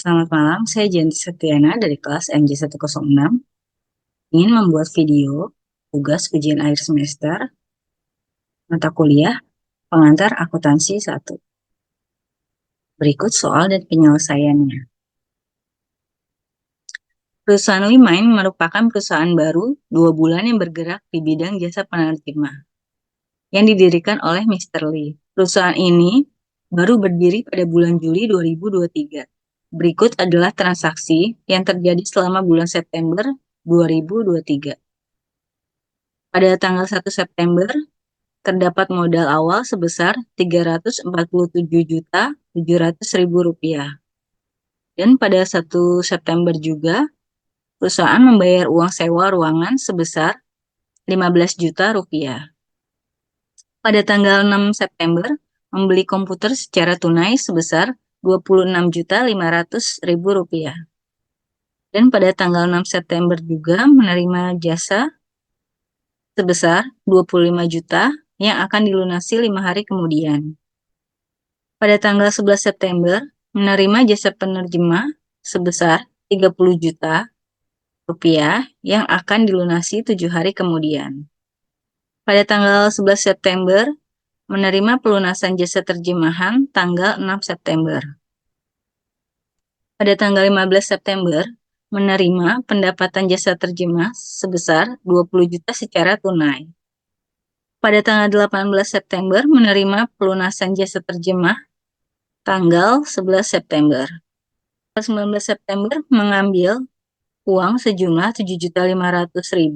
Selamat malam, saya Janti Setiana dari kelas MJ106. Ingin membuat video tugas ujian akhir semester mata kuliah pengantar akuntansi 1. Berikut soal dan penyelesaiannya. Perusahaan WeMind merupakan perusahaan baru 2 bulan yang bergerak di bidang jasa penerjemah yang didirikan oleh Mr. Lee. Perusahaan ini baru berdiri pada bulan Juli 2023. Berikut adalah transaksi yang terjadi selama bulan September 2023. Pada tanggal 1 September, terdapat modal awal sebesar Rp347.700.000. Dan pada 1 September juga, perusahaan membayar uang sewa ruangan sebesar Rp15 juta. Pada tanggal 6 September, membeli komputer secara tunai sebesar Rp26.500.000. Dan pada tanggal 6 September juga menerima jasa sebesar 25 juta yang akan dilunasi 5 hari kemudian. Pada tanggal 11 September, menerima jasa penerjemah sebesar 30 juta rupiah yang akan dilunasi 7 hari kemudian. Pada tanggal 11 September, menerima pelunasan jasa terjemahan tanggal 6 September. Pada tanggal 15 September, menerima pendapatan jasa terjemah sebesar 20 juta secara tunai. Pada tanggal 18 September, menerima pelunasan jasa terjemah tanggal 11 September. Tanggal 19 September, mengambil uang sejumlah Rp7.500.000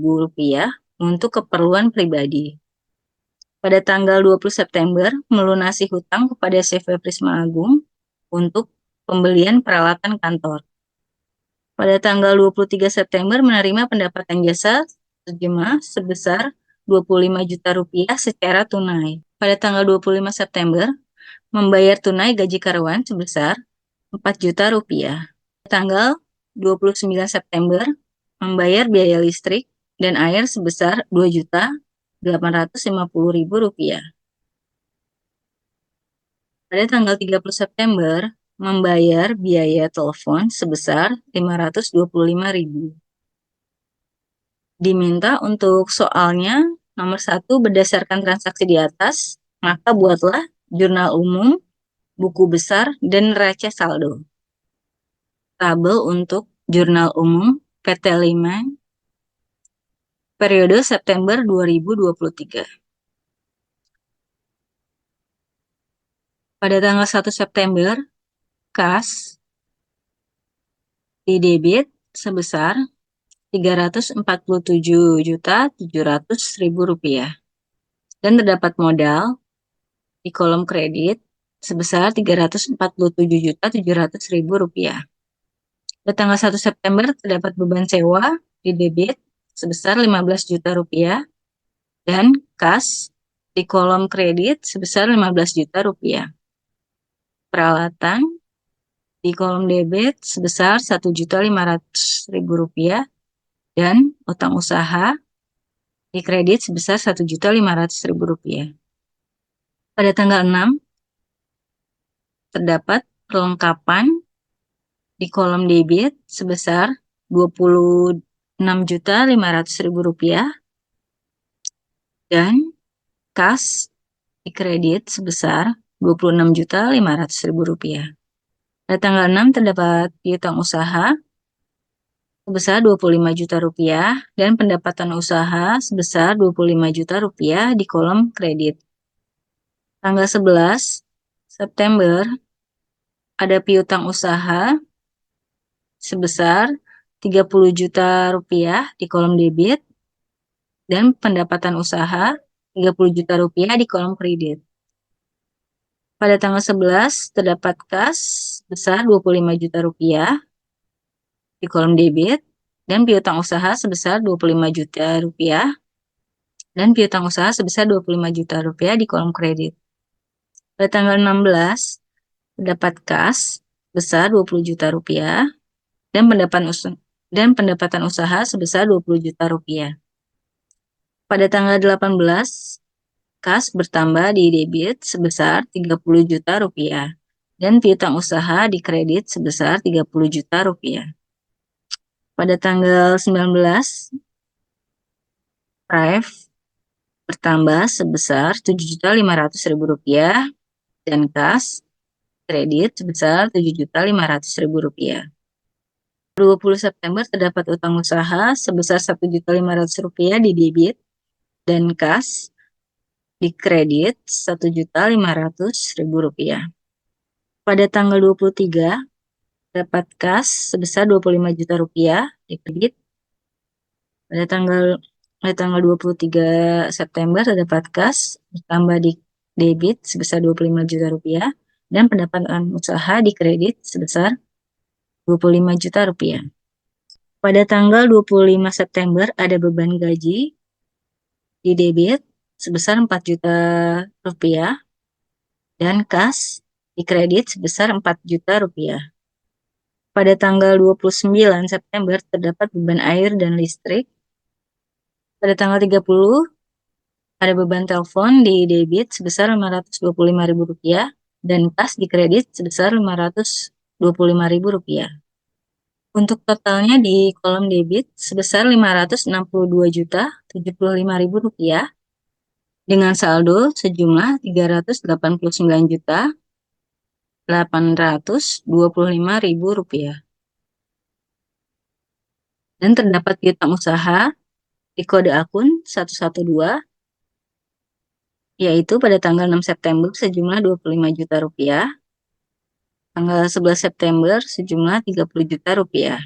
untuk keperluan pribadi. Pada tanggal 20 September, melunasi hutang kepada CV Prisma Agung untuk pembelian peralatan kantor. Pada tanggal 23 September, menerima pendapatan jasa terjemah sebesar Rp25 juta secara tunai. Pada tanggal 25 September, membayar tunai gaji karyawan sebesar Rp4 juta. Pada tanggal 29 September, membayar biaya listrik dan air sebesar Rp2.850.000. Pada tanggal 30 September, membayar biaya telepon sebesar Rp525.000. Diminta untuk soalnya nomor 1 berdasarkan transaksi di atas, maka buatlah jurnal umum, buku besar, dan neraca saldo. Tabel untuk jurnal umum PT WeMind periode September 2023. Pada tanggal 1 September, kas didebit sebesar Rp347.700.000 dan terdapat modal di kolom kredit sebesar Rp347.700.000. Pada tanggal 1 September terdapat beban sewa di debit sebesar Rp15 juta dan kas di kolom kredit sebesar Rp15 juta. Peralatan di kolom debit sebesar Rp1.500.000 dan utang usaha di kredit sebesar Rp1.500.000. Pada tanggal 6 terdapat perlengkapan di kolom debit sebesar Rp26.500.000 dan kas di kredit sebesar Rp26.500.000. Pada tanggal 6 terdapat piutang usaha sebesar Rp25 juta dan pendapatan usaha sebesar Rp25 juta di kolom kredit. Tanggal 11 September ada piutang usaha sebesar Rp30 juta di kolom debit dan pendapatan usaha Rp30 juta di kolom kredit. Pada tanggal 11 terdapat kas sebesar Rp25 juta di kolom debit dan piutang usaha sebesar Rp25 juta dan piutang usaha sebesar Rp25 juta di kolom kredit. Pada tanggal 16 terdapat kas sebesar Rp20 juta dan pendapatan usaha sebesar Rp20 juta. Pada tanggal 18 kas bertambah di debit sebesar Rp30 juta dan piutang usaha dikredit sebesar 30 juta rupiah. Pada tanggal 19, PRIVE bertambah sebesar 7.500.000 rupiah dan kas kredit sebesar 7.500.000 rupiah. 20 September terdapat utang usaha sebesar 1.500.000 rupiah di debit dan kas di kredit 1.500.000 rupiah. Pada tanggal 23 dapat kas sebesar 25 juta rupiah di kredit. Pada tanggal 23 September terdapat kas bertambah di debit sebesar 25 juta rupiah dan pendapatan usaha di kredit sebesar 25 juta rupiah. Pada tanggal 25 September ada beban gaji di debit sebesar 4 juta rupiah dan kas di kredit sebesar 4 juta rupiah. Pada tanggal 29 September terdapat beban air dan listrik. Pada tanggal 30 ada beban telepon di debit sebesar 525.000 rupiah dan kas di kredit sebesar 525.000 rupiah. Untuk totalnya di kolom debit sebesar 562.075.000 rupiah dengan saldo sejumlah 389.825.000 rupiah. Dan terdapat piutang usaha di kode akun 112 yaitu pada tanggal 6 September sejumlah 25 juta rupiah, tanggal 11 September sejumlah 30 juta rupiah.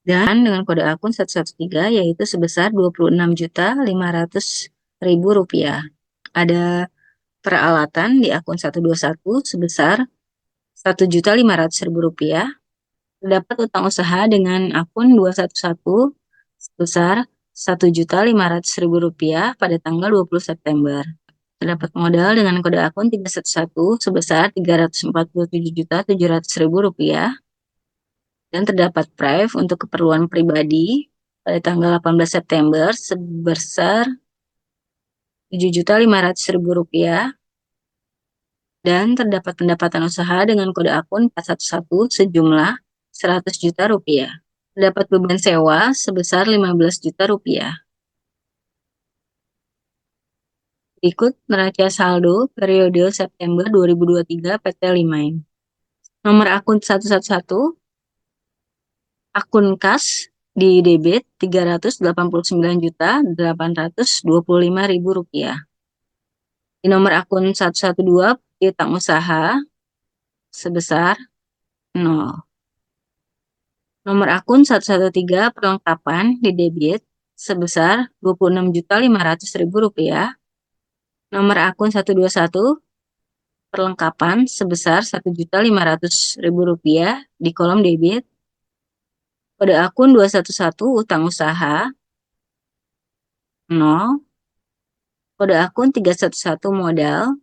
Dan dengan kode akun 113 yaitu sebesar 26.500.000 rupiah. Ada peralatan di akun 121 sebesar 1.500.000 rupiah. Terdapat utang usaha dengan akun 211 sebesar 1.500.000 rupiah pada tanggal 20 September. Terdapat modal dengan kode akun 311 sebesar 347.700.000 rupiah. Dan terdapat PRIVE untuk keperluan pribadi pada tanggal 18 September sebesar 7.500.000 rupiah. Dan terdapat pendapatan usaha dengan kode akun 411 sejumlah 100 juta rupiah. Terdapat beban sewa sebesar 15 juta rupiah. Berikut neraca saldo periode September 2023 PT Limain. Nomor akun 111, akun kas di debit 389.825.000 rupiah. Di nomor akun 112 piutang usaha sebesar 0. Nomor akun 113 perlengkapan di debit sebesar 26.500.000 rupiah. Nomor akun 121 perlengkapan sebesar 1.500.000 rupiah di kolom debit. Kode akun 211 utang usaha 0. Kode akun 311 modal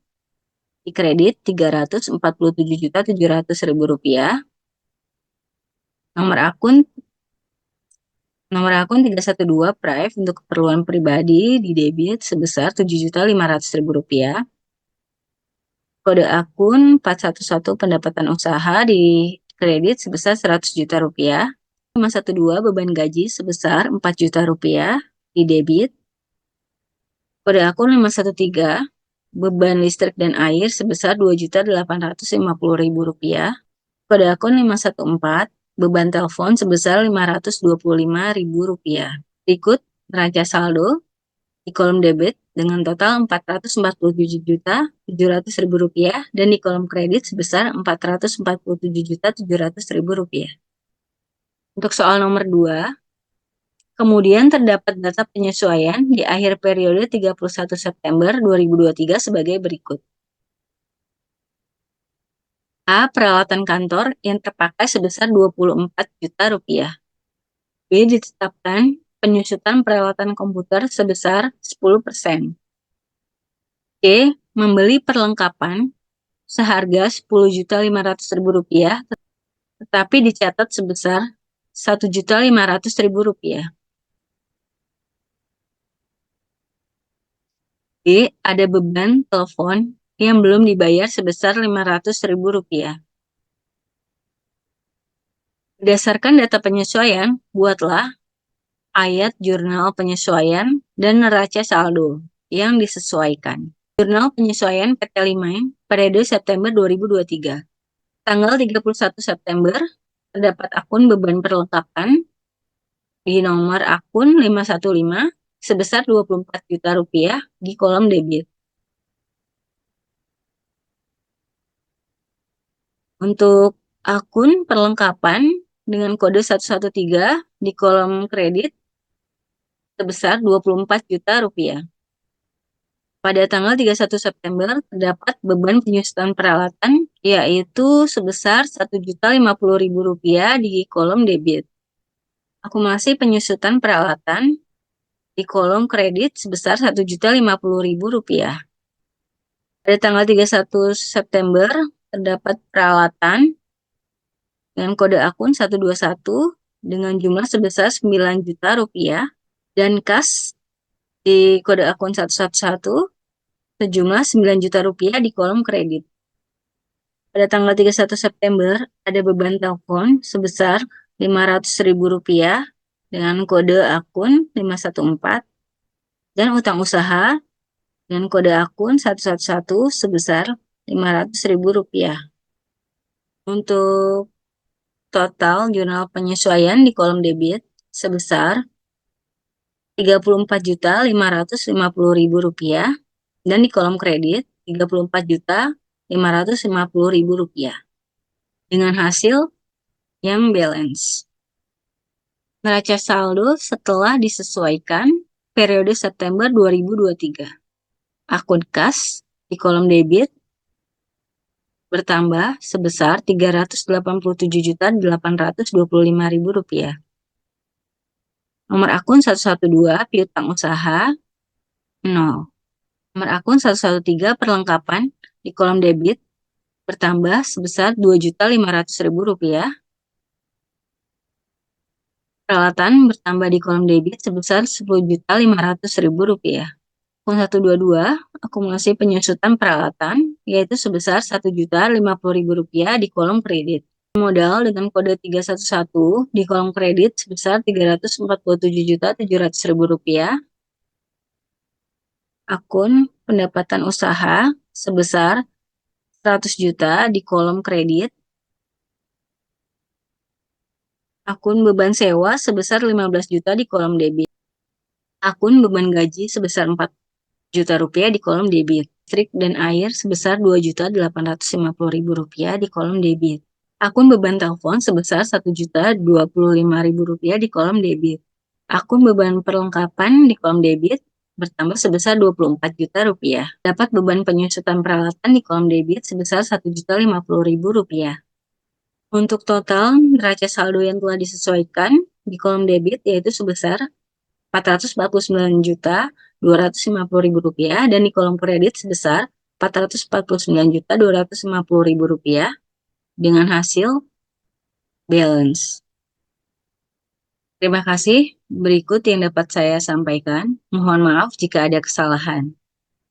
di kredit 347.700.000 rupiah. Nomor akun 312 PRIVE untuk keperluan pribadi di debit sebesar 7.500.000 rupiah. Kode akun 411 pendapatan usaha di kredit sebesar 100 juta rupiah. 512 beban gaji sebesar 4 juta rupiah di debit. Kode akun 513 beban listrik dan air sebesar 2.850.000 rupiah. Kode akun 514 beban telepon sebesar 525.000 rupiah. Berikut neraca saldo di kolom debit dengan total 447.700.000 rupiah dan di kolom kredit sebesar 447.700.000 rupiah. Untuk soal nomor 2, kemudian terdapat data penyesuaian di akhir periode 31 September 2023 sebagai berikut. A. Peralatan kantor yang terpakai sebesar 24 juta rupiah. B. Ditetapkan penyusutan peralatan komputer sebesar 10%. C. Membeli perlengkapan seharga 10.500.000 rupiah tetapi dicatat sebesar 1.500.000 rupiah. D. Ada beban telepon yang belum dibayar sebesar Rp500.000. Berdasarkan data penyesuaian, buatlah ayat jurnal penyesuaian dan neraca saldo yang disesuaikan. Jurnal penyesuaian PT Limain periode September 2023. Tanggal 31 September, terdapat akun beban perlengkapan di nomor akun 515 sebesar Rp24 juta di kolom debit. Untuk akun perlengkapan dengan kode 113 di kolom kredit sebesar Rp24 juta. Pada tanggal 31 September, terdapat beban penyusutan peralatan, yaitu sebesar Rp1.050.000 di kolom debit. Akumulasi penyusutan peralatan di kolom kredit sebesar Rp1.050.000. Pada tanggal 31 September, terdapat peralatan dengan kode akun 121 dengan jumlah sebesar Rp9 juta dan kas di kode akun 111 sejumlah Rp9 juta di kolom kredit. Pada tanggal 31 September, ada beban telepon sebesar Rp500.000 dengan kode akun 514 dan utang usaha dengan kode akun 111 sebesar Rp500.000. Untuk total jurnal penyesuaian di kolom debit sebesar Rp34.550.000 dan di kolom kredit Rp34.550.000 dengan hasil yang balance. Neraca saldo setelah disesuaikan periode September 2023. Akun kas di kolom debit bertambah sebesar Rp387.825.000. Nomor akun 112 piutang usaha 0. Nomor akun 113 perlengkapan di kolom debit bertambah sebesar Rp2.500.000. Peralatan bertambah di kolom debit sebesar Rp10.500.000. Akun 122 akumulasi penyusutan peralatan yaitu sebesar Rp1.050.000 di kolom kredit. Modal dengan kode 311 di kolom kredit sebesar Rp347.700.000. Akun pendapatan usaha sebesar 100 juta di kolom kredit. Akun beban sewa sebesar 15 juta di kolom debit. Akun beban gaji sebesar 4 juta rupiah di kolom debit. Listrik dan air sebesar Rp2.850.000 di kolom debit. Akun beban telepon sebesar Rp1.025.000 di kolom debit. Akun beban perlengkapan di kolom debit bertambah sebesar Rp24 juta. Dapat beban penyusutan peralatan di kolom debit sebesar Rp1.050.000. Untuk total neraca saldo yang telah disesuaikan di kolom debit yaitu sebesar Rp449.250.000 dan di kolom kredit sebesar Rp449.250.000 dengan hasil balance. Terima kasih. Berikut yang dapat saya sampaikan. Mohon maaf jika ada kesalahan.